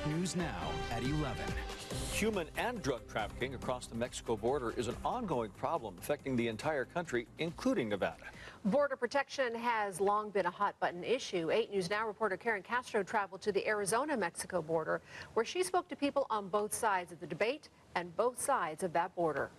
News Now at 11. Human and drug trafficking across the Mexico border is an ongoing problem affecting the entire country, including Nevada. Border protection has long been a hot-button issue. 8 News Now reporter Karen Castro traveled to the Arizona-Mexico border, where she spoke to people on both sides of the debate and both sides of that border.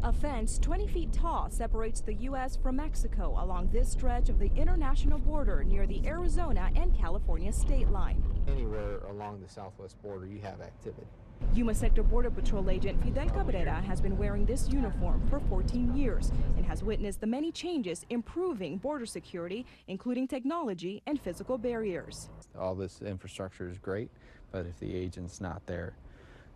A fence 20 feet tall separates the U.S. from Mexico along this stretch of the international border near the Arizona and California state line. Anywhere along the southwest border, you have activity. Yuma Sector Border Patrol agent Fidel Cabrera has been wearing this uniform for 14 years and has witnessed the many changes improving border security, including technology and physical barriers. All this infrastructure is great, but if the agent's not there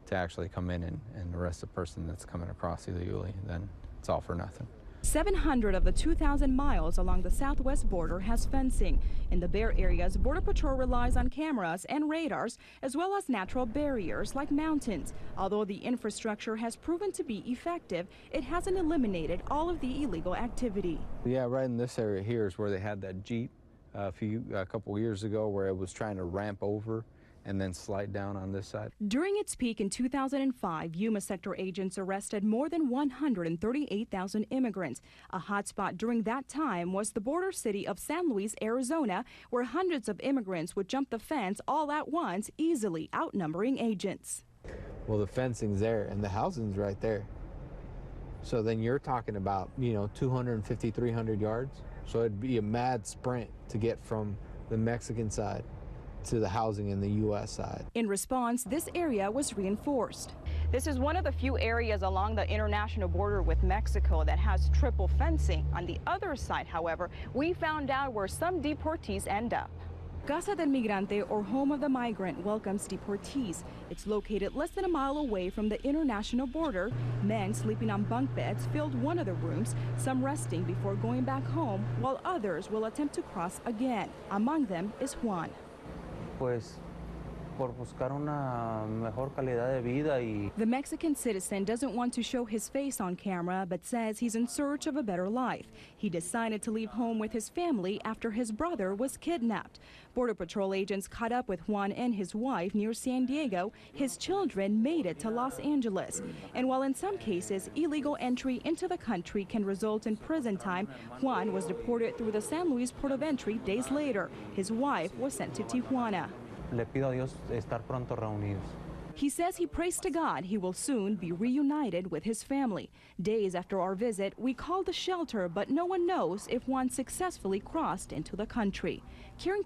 to actually come in and arrest the person that's coming across illegally, then it's all for nothing. 700 of the 2,000 miles along the southwest border has fencing. In the bare areas, Border Patrol relies on cameras and radars, as well as natural barriers like mountains. Although the infrastructure has proven to be effective, it hasn't eliminated all of the illegal activity. Yeah, right in this area here is where they had that Jeep a couple years ago where it was trying to ramp over and then slide down on this side. During its peak in 2005, Yuma Sector agents arrested more than 138,000 immigrants. A hotspot during that time was the border city of San Luis, Arizona, where hundreds of immigrants would jump the fence all at once, easily outnumbering agents. Well, the fencing's there and the housing's right there. So then you're talking about, 250, 300 yards. So it'd be a mad sprint to get from the Mexican side to the housing in the U.S. side. In response, this area was reinforced. This is one of the few areas along the international border with Mexico that has triple fencing. On the other side, however, we found out where some deportees end up. Casa del Migrante, or Home of the Migrant, welcomes deportees. It's located less than a mile away from the international border. Men sleeping on bunk beds filled one of the rooms, some resting before going back home, while others will attempt to cross again. Among them is Juan. Pues por buscar una mejor calidad de vida y... The Mexican citizen doesn't want to show his face on camera, but says he's in search of a better life. He decided to leave home with his family after his brother was kidnapped. Border Patrol agents caught up with Juan and his wife near San Diego. His children made it to Los Angeles. And while in some cases illegal entry into the country can result in prison time, Juan was deported through the San Luis port of entry days later. His wife was sent to Tijuana. Le pido a Dios estar pronto reunidos. He says he prays to God he will soon be reunited with his family. Days after our visit, we called the shelter, but no one knows if Juan successfully crossed into the country. Karen